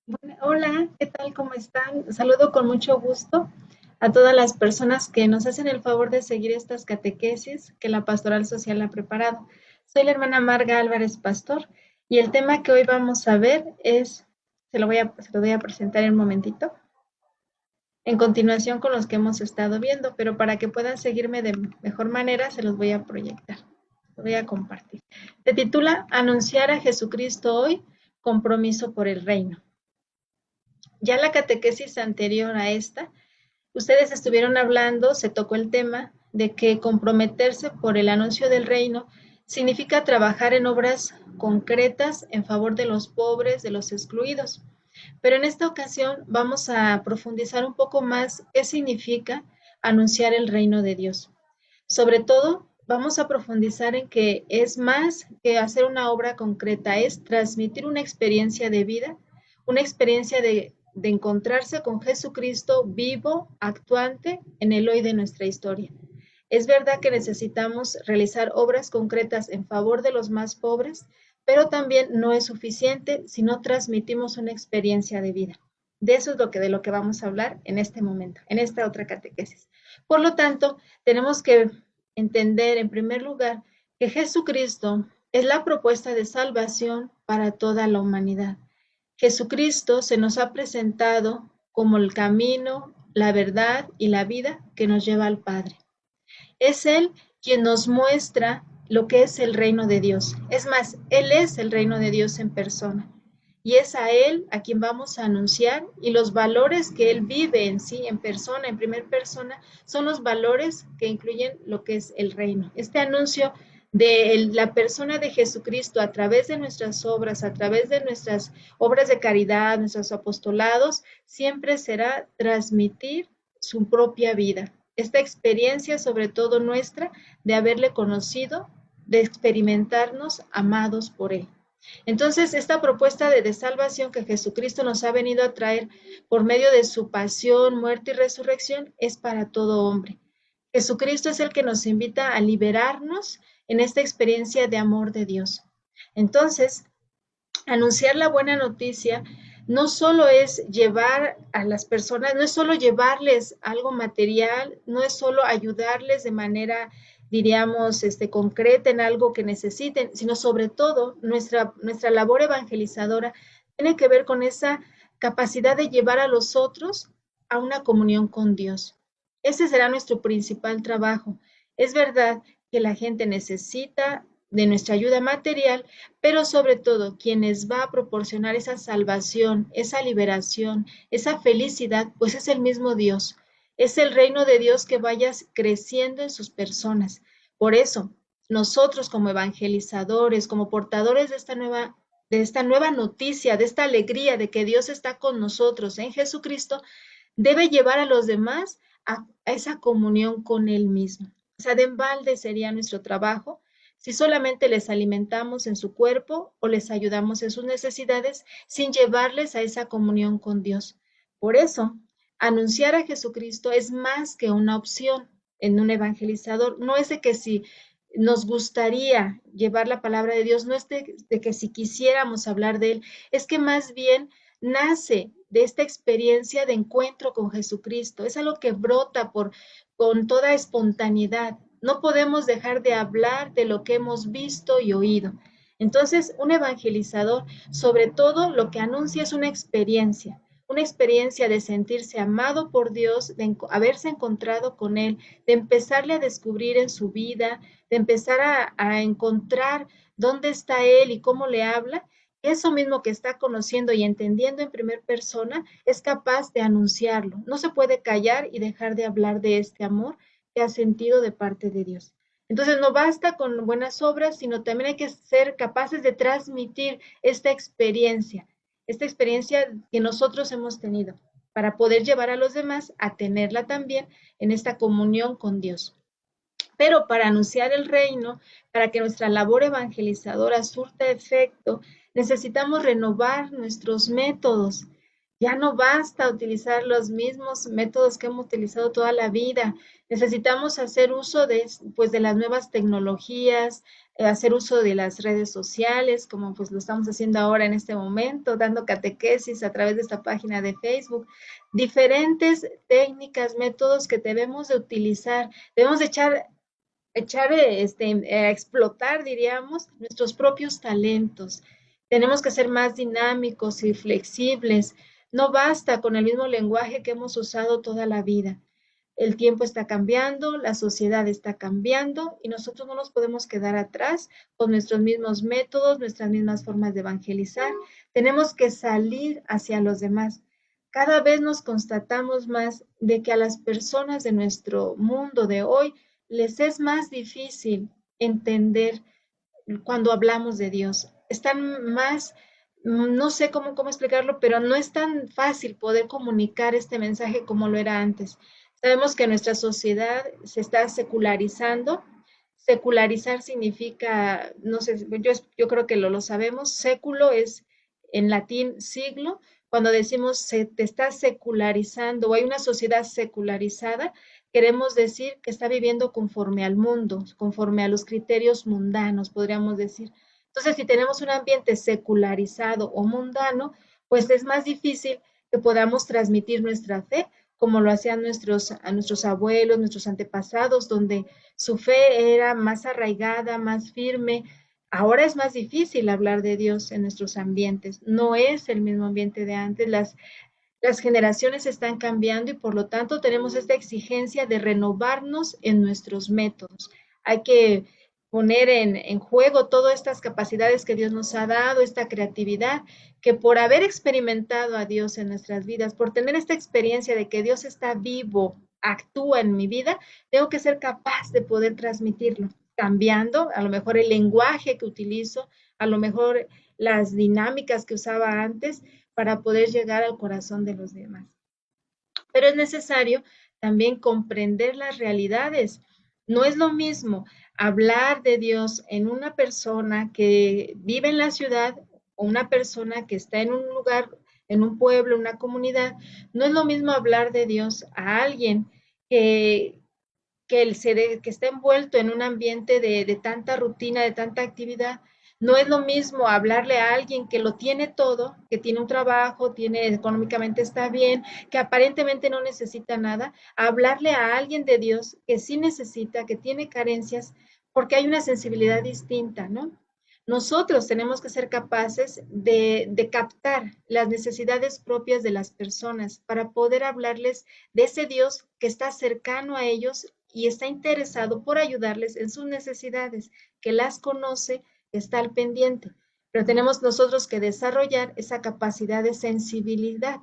Bueno, hola, ¿qué tal? ¿Cómo están? Saludo con mucho gusto a todas las personas que nos hacen el favor de seguir estas catequesis que la Pastoral Social ha preparado. Soy la hermana Marga Álvarez Pastor y el tema que hoy vamos a ver es, se lo voy a presentar en un momentito, en continuación con los que hemos estado viendo, pero para que puedan seguirme de mejor manera se los voy a proyectar, lo voy a compartir. Se titula Anunciar a Jesucristo hoy, compromiso por el reino. Ya la catequesis anterior a esta, ustedes estuvieron hablando, se tocó el tema de que comprometerse por el anuncio del reino significa trabajar en obras concretas en favor de los pobres, de los excluidos. Pero en esta ocasión vamos a profundizar un poco más qué significa anunciar el reino de Dios. Sobre todo, vamos a profundizar en que es más que hacer una obra concreta, es transmitir una experiencia de vida, una experiencia de encontrarse con Jesucristo vivo, actuante en el hoy de nuestra historia. Es verdad que necesitamos realizar obras concretas en favor de los más pobres, pero también no es suficiente si no transmitimos una experiencia de vida. De eso es de lo que vamos a hablar en este momento, en esta otra catequesis. Por lo tanto, tenemos que entender en primer lugar que Jesucristo es la propuesta de salvación para toda la humanidad. Jesucristo se nos ha presentado como el camino, la verdad y la vida que nos lleva al Padre. Es Él quien nos muestra lo que es el reino de Dios. Es más, Él es el reino de Dios en persona. Y es a Él a quien vamos a anunciar y los valores que Él vive en sí, en persona, en primera persona, son los valores que incluyen lo que es el reino. Este anuncio de la persona de Jesucristo a través de nuestras obras, a través de nuestras obras de caridad, nuestros apostolados, siempre será transmitir su propia vida, esta experiencia, sobre todo nuestra, de haberle conocido, de experimentarnos amados por Él. Entonces, esta propuesta de salvación que Jesucristo nos ha venido a traer por medio de su pasión, muerte y resurrección es para todo hombre. Jesucristo es el que nos invita a liberarnos en esta experiencia de amor de Dios. Entonces, anunciar la buena noticia no solo es llevar a las personas, no es solo llevarles algo material, no es solo ayudarles de manera, diríamos, concreta en algo que necesiten, sino sobre todo nuestra labor evangelizadora tiene que ver con esa capacidad de llevar a los otros a una comunión con Dios. Ese será nuestro principal trabajo. Es verdad que la gente necesita de nuestra ayuda material, pero sobre todo quienes va a proporcionar esa salvación, esa liberación, esa felicidad, pues es el mismo Dios. Es el reino de Dios que vaya creciendo en sus personas. Por eso, nosotros como evangelizadores, como portadores de esta nueva noticia, de esta alegría de que Dios está con nosotros en Jesucristo, debe llevar a los demás a esa comunión con Él mismo. O sea, de embalde sería nuestro trabajo si solamente les alimentamos en su cuerpo o les ayudamos en sus necesidades sin llevarles a esa comunión con Dios. Por eso, anunciar a Jesucristo es más que una opción en un evangelizador. No es de que si nos gustaría llevar la palabra de Dios, no es de que si quisiéramos hablar de Él, es que más bien nace de esta experiencia de encuentro con Jesucristo. Es algo que brota con toda espontaneidad. No podemos dejar de hablar de lo que hemos visto y oído. Entonces, un evangelizador, sobre todo, lo que anuncia es una experiencia de sentirse amado por Dios, de haberse encontrado con Él, de empezarle a descubrir en su vida, de empezar a encontrar dónde está Él y cómo le habla. Eso mismo que está conociendo y entendiendo en primera persona es capaz de anunciarlo. No se puede callar y dejar de hablar de este amor que ha sentido de parte de Dios. Entonces no basta con buenas obras, sino también hay que ser capaces de transmitir esta experiencia que nosotros hemos tenido, para poder llevar a los demás a tenerla también en esta comunión con Dios. Pero para anunciar el reino, para que nuestra labor evangelizadora surta efecto, necesitamos renovar nuestros métodos. Ya no basta utilizar los mismos métodos que hemos utilizado toda la vida. Necesitamos hacer uso de, pues, de las nuevas tecnologías, hacer uso de las redes sociales, como pues lo estamos haciendo ahora en este momento, dando catequesis a través de esta página de Facebook. Diferentes técnicas, métodos que debemos de utilizar. Debemos de a explotar, diríamos, nuestros propios talentos. Tenemos que ser más dinámicos y flexibles. No basta con el mismo lenguaje que hemos usado toda la vida. El tiempo está cambiando, la sociedad está cambiando y nosotros no nos podemos quedar atrás con nuestros mismos métodos, nuestras mismas formas de evangelizar. Tenemos que salir hacia los demás. Cada vez nos constatamos más de que a las personas de nuestro mundo de hoy les es más difícil entender cuando hablamos de Dios. Están más, no sé cómo explicarlo, pero no es tan fácil poder comunicar este mensaje como lo era antes. Sabemos que nuestra sociedad se está secularizando. Secularizar significa, no sé, yo creo que lo sabemos. Século es en latín siglo. Cuando decimos se te está secularizando o hay una sociedad secularizada, queremos decir que está viviendo conforme al mundo, conforme a los criterios mundanos, podríamos decir. Entonces, si tenemos un ambiente secularizado o mundano, pues es más difícil que podamos transmitir nuestra fe, como lo hacían a nuestros abuelos, nuestros antepasados, donde su fe era más arraigada, más firme. Ahora es más difícil hablar de Dios en nuestros ambientes. No es el mismo ambiente de antes. Las generaciones están cambiando y por lo tanto tenemos esta exigencia de renovarnos en nuestros métodos. Hay que poner en juego todas estas capacidades que Dios nos ha dado, esta creatividad, que por haber experimentado a Dios en nuestras vidas, por tener esta experiencia de que Dios está vivo, actúa en mi vida, tengo que ser capaz de poder transmitirlo, cambiando a lo mejor el lenguaje que utilizo, a lo mejor las dinámicas que usaba antes, para poder llegar al corazón de los demás. Pero es necesario también comprender las realidades. No es lo mismo hablar de Dios en una persona que vive en la ciudad o una persona que está en un lugar, en un pueblo, una comunidad. No es lo mismo hablar de Dios a alguien que, que está envuelto en un ambiente de tanta rutina, de tanta actividad. No es lo mismo hablarle a alguien que lo tiene todo, que tiene un trabajo, tiene económicamente está bien, que aparentemente no necesita nada, a hablarle a alguien de Dios que sí necesita, que tiene carencias, porque hay una sensibilidad distinta, ¿no? Nosotros tenemos que ser capaces de captar las necesidades propias de las personas para poder hablarles de ese Dios que está cercano a ellos y está interesado por ayudarles en sus necesidades, que las conoce, que está al pendiente. Pero tenemos nosotros que desarrollar esa capacidad de sensibilidad,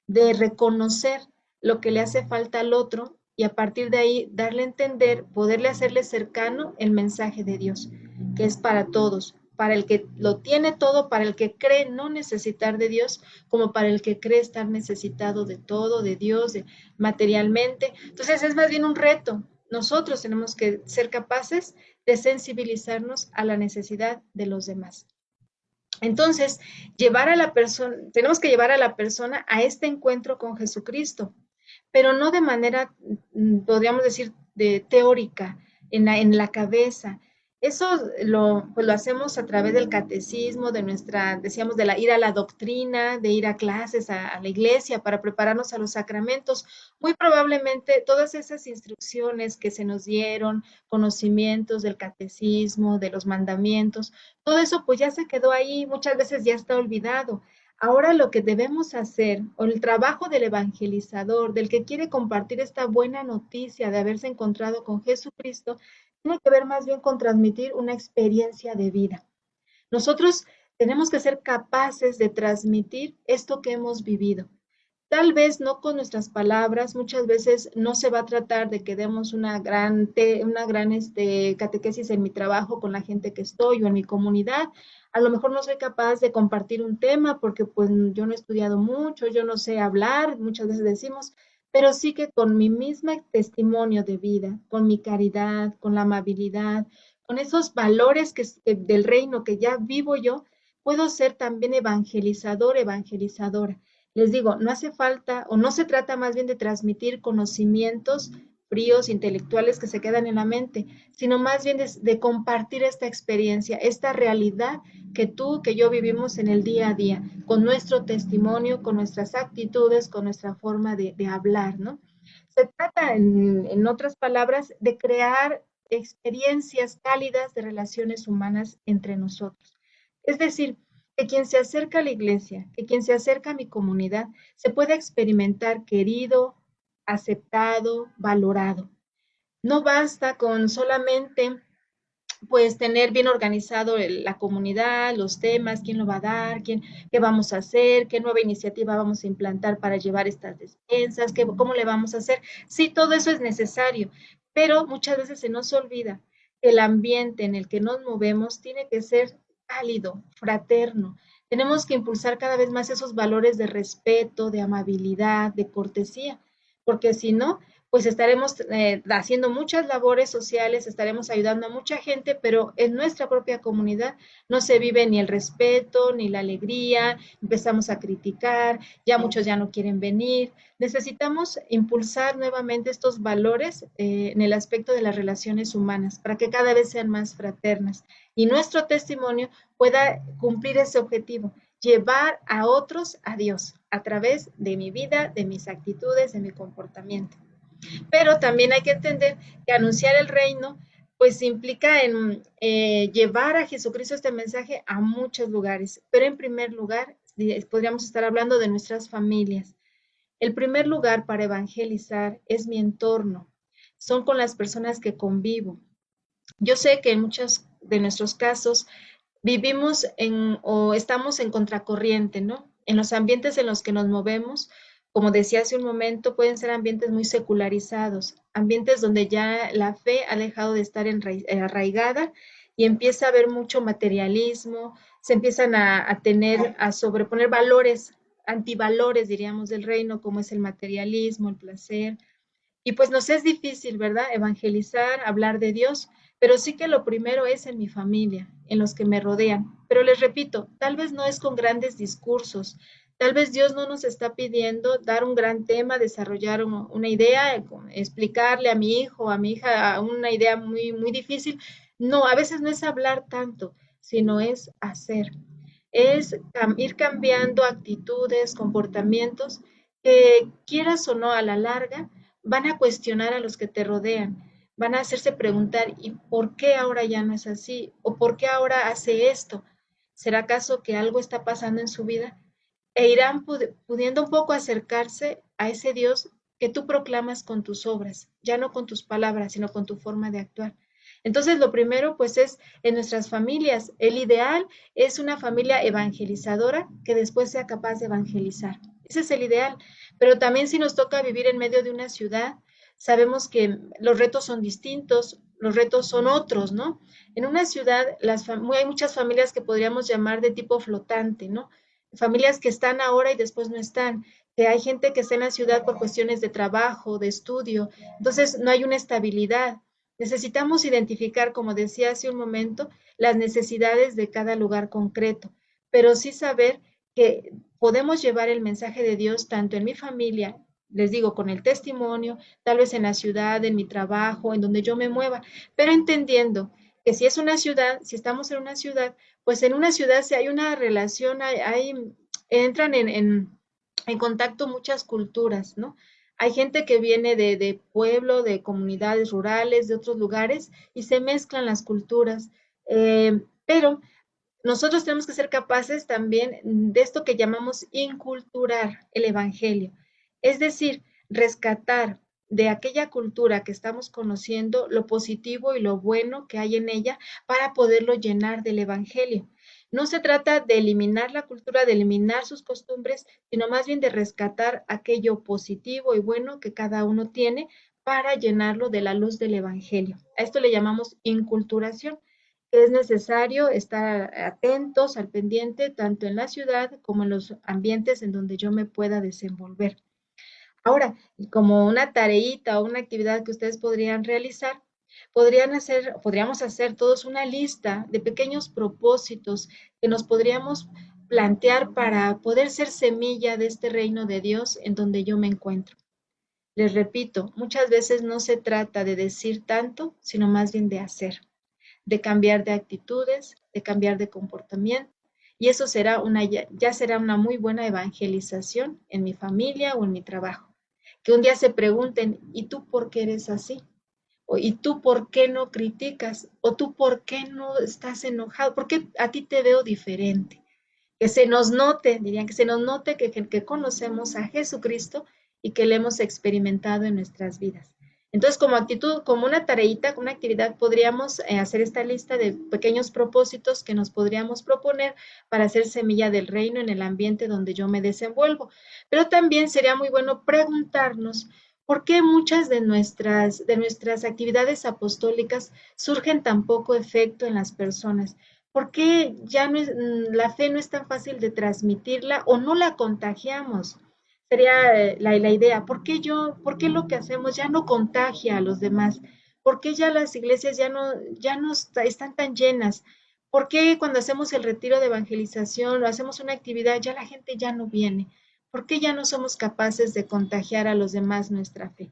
de reconocer lo que le hace falta al otro y a partir de ahí darle a entender, poderle hacerle cercano el mensaje de Dios, que es para todos, para el que lo tiene todo, para el que cree no necesitar de Dios, como para el que cree estar necesitado de todo, de Dios, materialmente. Entonces es más bien un reto. Nosotros tenemos que ser capaces de sensibilizarnos a la necesidad de los demás. Entonces, llevar a la persona, tenemos que llevar a la persona a este encuentro con Jesucristo, pero no de manera, podríamos decir, de teórica, en la cabeza. Eso pues lo hacemos a través del catecismo, de nuestra, decíamos, ir a la doctrina, de ir a clases, a la iglesia para prepararnos a los sacramentos. Muy probablemente todas esas instrucciones que se nos dieron, conocimientos del catecismo, de los mandamientos, todo eso pues ya se quedó ahí, muchas veces ya está olvidado. Ahora lo que debemos hacer, o el trabajo del evangelizador, del que quiere compartir esta buena noticia de haberse encontrado con Jesucristo, tiene que ver más bien con transmitir una experiencia de vida. Nosotros tenemos que ser capaces de transmitir esto que hemos vivido. Tal vez no con nuestras palabras, muchas veces no se va a tratar de que demos una gran catequesis en mi trabajo con la gente que estoy o en mi comunidad. A lo mejor no soy capaz de compartir un tema porque pues yo no he estudiado mucho, yo no sé hablar, muchas veces decimos, pero sí que con mi misma testimonio de vida, con mi caridad, con la amabilidad, con esos valores del reino que ya vivo yo, puedo ser también evangelizador, evangelizadora. Les digo, no hace falta o no se trata más bien de transmitir conocimientos fríos, intelectuales que se quedan en la mente, sino más bien de compartir esta experiencia, esta realidad que tú, que yo vivimos en el día a día, con nuestro testimonio, con nuestras actitudes, con nuestra forma de hablar, ¿no? Se trata, en otras palabras, de crear experiencias cálidas de relaciones humanas entre nosotros. Es decir, que quien se acerca a la iglesia, que quien se acerca a mi comunidad, se pueda experimentar querido, aceptado, valorado. No basta con solamente pues tener bien organizado la comunidad, los temas, quién lo va a dar, qué vamos a hacer, qué nueva iniciativa vamos a implantar para llevar estas despensas, cómo le vamos a hacer. Sí, todo eso es necesario, pero muchas veces se nos olvida que el ambiente en el que nos movemos tiene que ser cálido, fraterno. Tenemos que impulsar cada vez más esos valores de respeto, de amabilidad, de cortesía, porque si no, pues estaremos haciendo muchas labores sociales, estaremos ayudando a mucha gente, pero en nuestra propia comunidad no se vive ni el respeto, ni la alegría, empezamos a criticar, ya muchos ya no quieren venir. Necesitamos impulsar nuevamente estos valores en el aspecto de las relaciones humanas para que cada vez sean más fraternas y nuestro testimonio pueda cumplir ese objetivo, llevar a otros a Dios a través de mi vida, de mis actitudes, de mi comportamiento. Pero también hay que entender que anunciar el reino pues implica en llevar a Jesucristo este mensaje a muchos lugares, pero en primer lugar podríamos estar hablando de nuestras familias. El primer lugar para evangelizar es mi entorno, son con las personas que convivo. Yo sé que en muchos de nuestros casos vivimos o estamos en contracorriente, ¿no? En los ambientes en los que nos movemos, como decía hace un momento, pueden ser ambientes muy secularizados, ambientes donde ya la fe ha dejado de estar arraigada y empieza a haber mucho materialismo, se empiezan a sobreponer valores, antivalores, diríamos, del reino, como es el materialismo, el placer, y pues nos es difícil, ¿verdad? Evangelizar, hablar de Dios, pero sí que lo primero es en mi familia, en los que me rodean. Pero les repito, tal vez no es con grandes discursos, tal vez Dios no nos está pidiendo dar un gran tema, desarrollar una idea, explicarle a mi hijo, a mi hija una idea muy, muy difícil. No, a veces no es hablar tanto, sino es hacer. Es ir cambiando actitudes, comportamientos que quieras o no a la larga van a cuestionar a los que te rodean, van a hacerse preguntar, ¿y por qué ahora ya no es así? ¿O por qué ahora hace esto? ¿Será acaso que algo está pasando en su vida? E irán pudiendo un poco acercarse a ese Dios que tú proclamas con tus obras, ya no con tus palabras, sino con tu forma de actuar. Entonces, lo primero, pues, es en nuestras familias. El ideal es una familia evangelizadora que después sea capaz de evangelizar. Ese es el ideal. Pero también si nos toca vivir en medio de una ciudad, sabemos que los retos son distintos, los retos son otros, ¿no? En una ciudad hay muchas familias que podríamos llamar de tipo flotante, ¿no? Familias que están ahora y después no están, que hay gente que está en la ciudad por cuestiones de trabajo, de estudio, entonces no hay una estabilidad. Necesitamos identificar, como decía hace un momento, las necesidades de cada lugar concreto, pero sí saber que podemos llevar el mensaje de Dios tanto en mi familia, les digo, con el testimonio, tal vez en la ciudad, en mi trabajo, en donde yo me mueva, pero entendiendo que si es una ciudad, si estamos en una ciudad, pues en una ciudad si hay una relación, entran en contacto muchas culturas, ¿no? Hay gente que viene de pueblo, de comunidades rurales, de otros lugares, y se mezclan las culturas. Pero nosotros tenemos que ser capaces también de esto que llamamos inculturar el Evangelio, es decir, rescatar de aquella cultura que estamos conociendo lo positivo y lo bueno que hay en ella para poderlo llenar del Evangelio. No se trata de eliminar la cultura, de eliminar sus costumbres, sino más bien de rescatar aquello positivo y bueno que cada uno tiene para llenarlo de la luz del Evangelio. A esto le llamamos inculturación. Es necesario estar atentos al pendiente tanto en la ciudad como en los ambientes en donde yo me pueda desenvolver. Ahora, como una tareita o una actividad que ustedes podrían realizar, podríamos hacer todos una lista de pequeños propósitos que nos podríamos plantear para poder ser semilla de este reino de Dios en donde yo me encuentro. Les repito, muchas veces no se trata de decir tanto, sino más bien de hacer, de cambiar de actitudes, de cambiar de comportamiento. Y eso será ya será una muy buena evangelización en mi familia o en mi trabajo. Que un día se pregunten, ¿y tú por qué eres así? ¿Y tú por qué no criticas? ¿O tú por qué no estás enojado? ¿Por qué a ti te veo diferente? Que se nos note, dirían que se nos note que conocemos a Jesucristo y que le hemos experimentado en nuestras vidas. Entonces, como actitud, como una tareita, como una actividad, podríamos hacer esta lista de pequeños propósitos que nos podríamos proponer para hacer semilla del reino en el ambiente donde yo me desenvuelvo. Pero también sería muy bueno preguntarnos por qué muchas de nuestras actividades apostólicas surgen tan poco efecto en las personas. ¿Por qué ya no es, la fe no es tan fácil de transmitirla o no la contagiamos? Sería la idea. ¿Por qué lo que hacemos ya no contagia a los demás? ¿Por qué ya las iglesias ya no están tan llenas? ¿Por qué cuando hacemos el retiro de evangelización o hacemos una actividad ya la gente ya no viene? ¿Por qué ya no somos capaces de contagiar a los demás nuestra fe?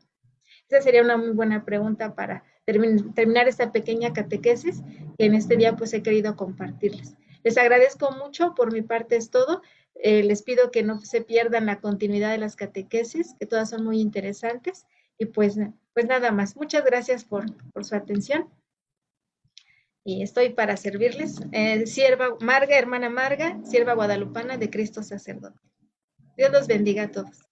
Esa sería una muy buena pregunta para terminar esta pequeña catequesis que en este día pues he querido compartirles. Les agradezco mucho, por mi parte es todo. Les pido que no se pierdan la continuidad de las catequesis, que todas son muy interesantes. Y pues nada más. Muchas gracias por su atención y estoy para servirles. Sierva Marga, hermana Marga, sierva guadalupana de Cristo sacerdote. Dios los bendiga a todos.